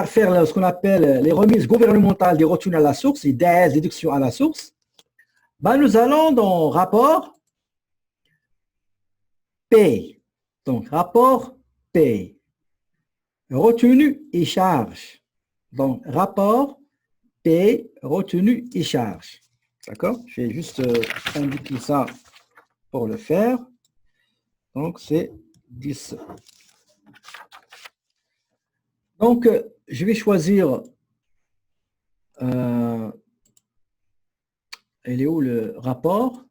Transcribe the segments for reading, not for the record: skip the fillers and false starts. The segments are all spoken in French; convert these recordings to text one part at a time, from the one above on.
faire ce qu'on appelle les remises gouvernementales des retenues à la source, et des déductions à la source, ben, nous allons dans rapport paye. Donc, rapport paye. Retenue et charge. Donc, rapport paye, retenue et charge. D'accord? Je vais juste indiquer ça pour le faire. Donc, c'est 10. Donc, je vais choisir, il est où le rapport?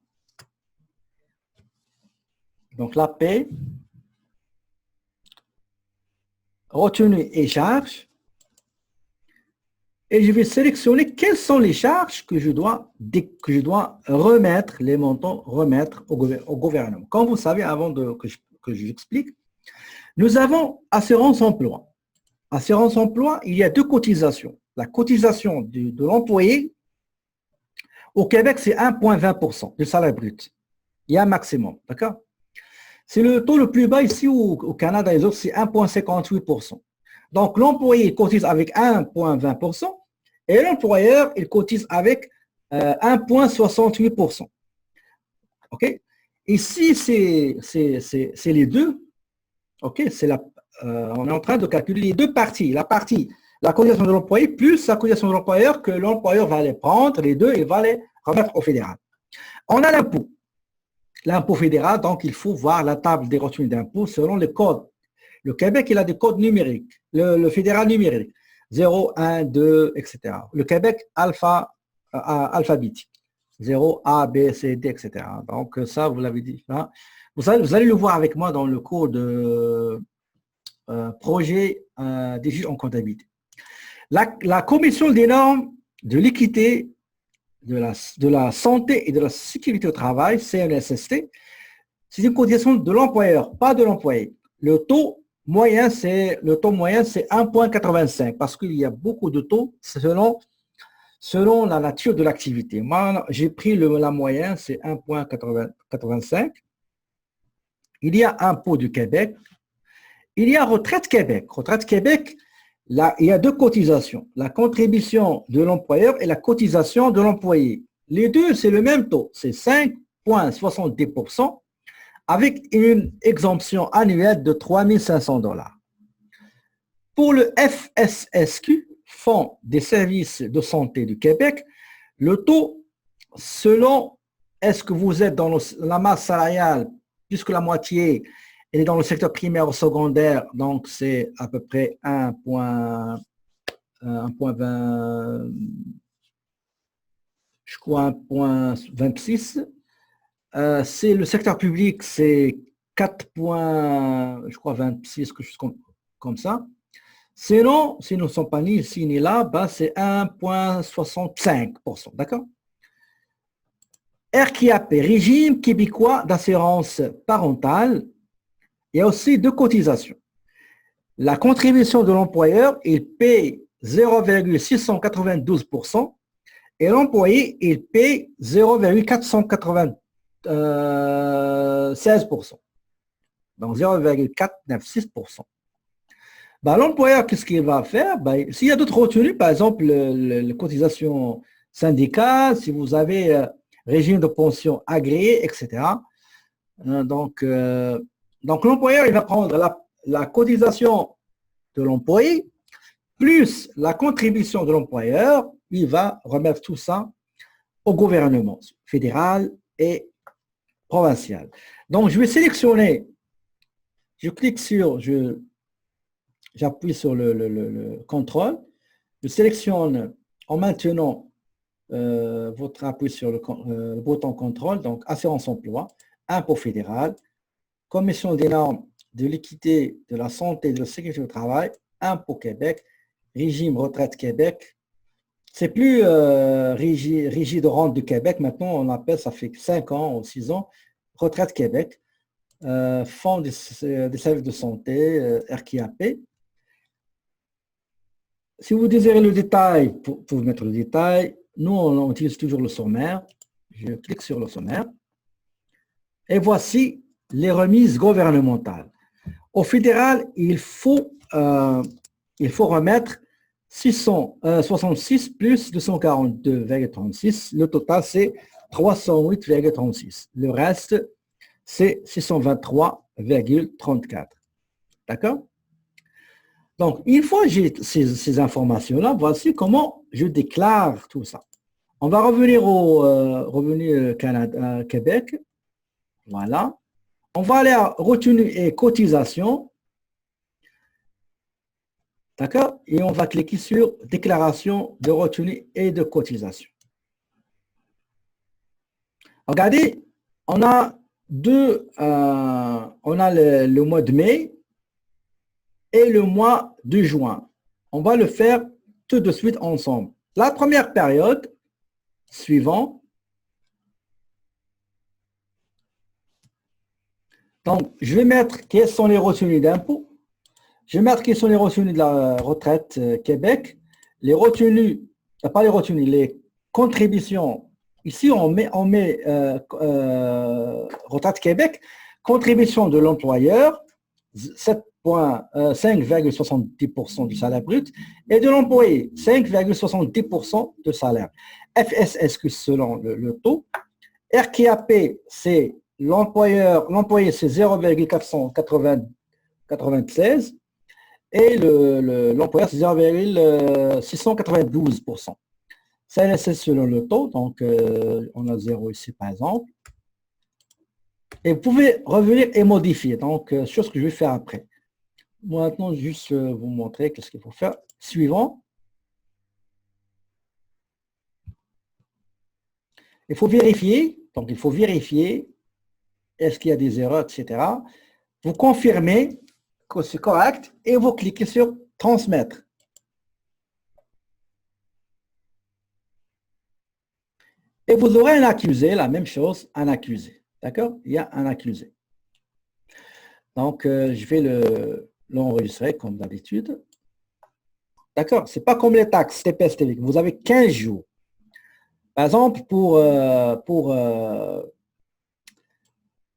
Donc, la paie, retenue et charge. Et je vais sélectionner quelles sont les charges que je dois remettre, les montants remettre au gouvernement. Comme vous savez, avant que je l'explique, nous avons assurance emploi. Assurance emploi, il y a deux cotisations. La cotisation de l'employé, au Québec, c'est 1,20% du salaire brut. Il y a un maximum, d'accord? C'est le taux le plus bas ici au Canada et les autres, c'est 1,58%. Donc, l'employé cotise avec 1,20% et l'employeur, il cotise avec 1,68%. OK? Ici, c'est les deux. OK? On est en train de calculer les deux parties. La cotisation de l'employé plus la cotisation de l'employeur que l'employeur va les prendre, les deux, il va les remettre au fédéral. On a l'impôt. L'impôt fédéral, donc il faut voir la table des retenues d'impôt selon les codes. Le Québec, il a des codes numériques. Le fédéral numérique. 0, 1, 2, etc. Le Québec, alphabétique. 0, A, B, C, D, etc. Donc ça, vous l'avez dit. Hein. Vous allez le voir avec moi dans le cours de projet des juges en comptabilité. La commission des normes de l'équité, de la santé et de la sécurité au travail, CNSST, c'est une cotisation de l'employeur, pas de l'employé. Le taux moyen, c'est 1,85 parce qu'il y a beaucoup de taux selon la nature de l'activité. Moi, j'ai pris la moyenne, c'est 1,85. Il y a impôt du Québec. Il y a Retraite Québec. Retraite Québec, là, il y a deux cotisations. La contribution de l'employeur et la cotisation de l'employé. Les deux, c'est le même taux. C'est 5,70% avec une exemption annuelle de 3 500 $. Pour le FSSQ, Fonds des services de santé du Québec, le taux, selon est-ce que vous êtes dans la masse salariale, puisque la moitié est dans le secteur primaire ou secondaire, donc c'est à peu près 1,20, je crois 1,26. C'est le secteur public, c'est 4, je crois 26, quelque chose comme ça. Sinon, s'ils ne sont pas ni ici ni là, ben c'est 1,65%. D'accord? RQAP, Régime québécois d'assurance parentale, il y a aussi deux cotisations. La contribution de l'employeur, il paye 0,692% et l'employé, il paye 0,496%. Donc 0,496%. Ben, l'employeur, qu'est-ce qu'il va faire? Ben, s'il y a d'autres retenues, par exemple, les cotisations syndicales, si vous avez régime de pension agréé, etc. Donc, l'employeur, il va prendre la cotisation de l'employé plus la contribution de l'employeur, il va remettre tout ça au gouvernement fédéral et provincial. Donc, je vais sélectionner, je clique sur, j'appuie sur le contrôle, je sélectionne en maintenant votre appui sur le bouton contrôle, donc assurance emploi, impôt fédéral, commission des normes de l'équité, de la santé et de la sécurité au travail, impôt Québec, régime retraite Québec. C'est plus rigide rente du Québec, maintenant on appelle, ça fait 5 ans ou 6 ans, retraite Québec, fonds des services de santé, RQAP. Si vous désirez le détail, pour mettre le détail, nous, on utilise toujours le sommaire. Je clique sur le sommaire. Et voici les remises gouvernementales. Au fédéral, il faut il faut remettre 666 plus 242,36. Le total, c'est 308,36. Le reste, c'est 623,34. D'accord? Donc, une fois que j'ai ces informations-là, voici comment je déclare tout ça. On va revenir au revenu Canada, Québec. Voilà. On va aller à retenue et cotisation. D'accord? Et on va cliquer sur déclaration de retenue et de cotisation. Regardez, on a le mois de mai et le mois de juin. On va le faire tout de suite ensemble. La première période, suivant. Donc, je vais mettre quels sont les retenues d'impôt. Je vais mettre quels sont les retenues de la retraite Québec. Les retenues, pas les retenues, les contributions. Ici, on met retraite Québec, contribution de l'employeur, 5,70% du salaire brut, et de l'employé, 5,70% de salaire. FSSQ selon le taux. RQAP, c'est l'employé, c'est 0,496 et l'employeur, c'est 0,692%. CNSS selon le taux, donc on a 0 ici par exemple. Et vous pouvez revenir et modifier, donc chose que je vais faire après. Moi, maintenant, juste vous montrer qu'est-ce qu'il faut faire. Suivant. Il faut vérifier, donc il faut vérifier est-ce qu'il y a des erreurs, etc. Vous confirmez que c'est correct et vous cliquez sur transmettre. Et vous aurez un accusé, la même chose, un accusé. D'accord? Il y a un accusé. Donc, je vais l'enregistrer comme d'habitude. D'accord? Ce n'est pas comme les taxes TPS TV. Vous avez 15 jours. Par exemple, pour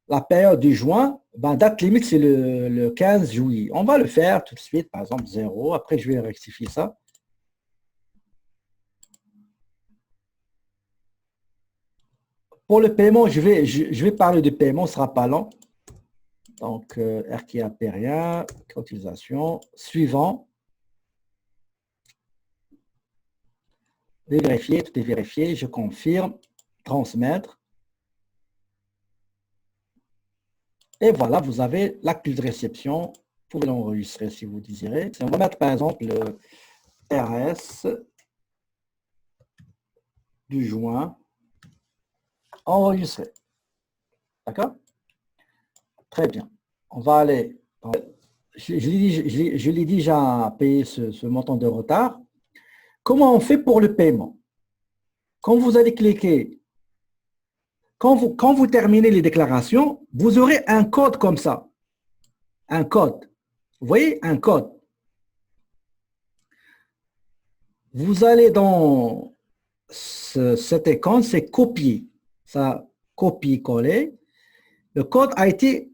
la période du juin, date limite, c'est le 15 juillet. On va le faire tout de suite, par exemple, 0. Après, je vais rectifier ça. Pour le paiement, je vais parler de paiement, ce ne sera pas long. Donc, RQAP rien, cotisation, suivant. Vérifier, tout est vérifié, je confirme, transmettre. Et voilà, vous avez l'acte de réception. Vous pouvez l'enregistrer si vous désirez. On va mettre par exemple le RS du juin. Enregistrer. D'accord? Très bien. On va aller. Je l'ai déjà payé ce montant de retard. Comment on fait pour le paiement? Quand vous allez cliquer, quand vous terminez les déclarations, vous aurez un code comme ça. Un code. Vous voyez, un code. Vous allez dans cet écran, c'est copier. Ça, copier-coller. Le code a été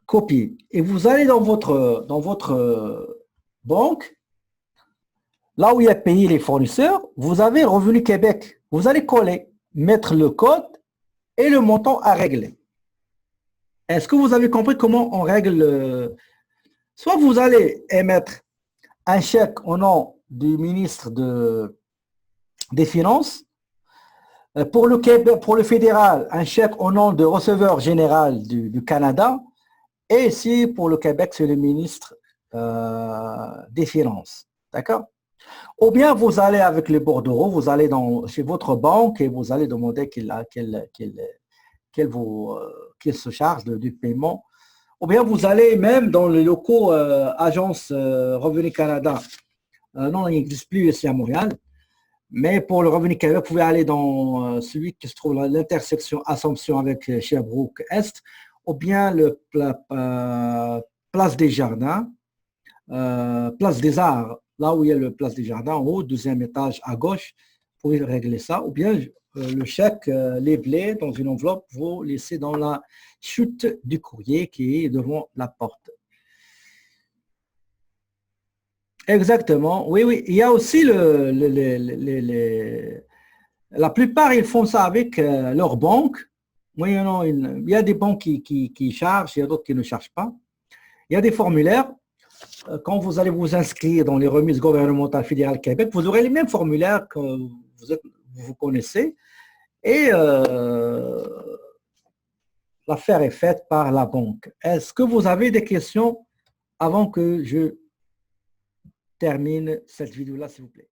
copié. Et vous allez dans votre banque, là où il y a payé les fournisseurs, vous avez Revenu Québec. Vous allez coller, mettre le code et le montant à régler. Est-ce que vous avez compris comment on règle soit vous allez émettre un chèque au nom du ministre des Finances, pour le Québec, pour le fédéral, un chèque au nom de receveur général du Canada, et ici pour le Québec, c'est le ministre des Finances. D'accord? Ou bien vous allez avec le bordereau, vous allez chez votre banque et vous allez demander qu'il se charge du paiement. Ou bien vous allez même dans les locaux agence Revenu Canada. Non, il n'existe plus ici à Montréal. Mais pour le Revenu Canada, vous pouvez aller dans celui qui se trouve à l'intersection Assomption avec Sherbrooke Est, ou bien la Place des Jardins, Place des Arts, là où il y a le Place des Jardins, en haut, deuxième étage à gauche, vous pouvez régler ça. Ou bien le chèque labelé dans une enveloppe, vous laissez dans la chute du courrier qui est devant la porte. Exactement. Oui, oui. Il y a aussi la plupart, ils font ça avec leur banque. Moyennant il y a des banques qui chargent, il y a d'autres qui ne chargent pas. Il y a des formulaires. Quand vous allez vous inscrire dans les remises gouvernementales fédérales Québec, vous aurez les mêmes formulaires que vous connaissez. Et l'affaire est faite par la banque. Est-ce que vous avez des questions avant que je termine cette vidéo-là, s'il vous plaît?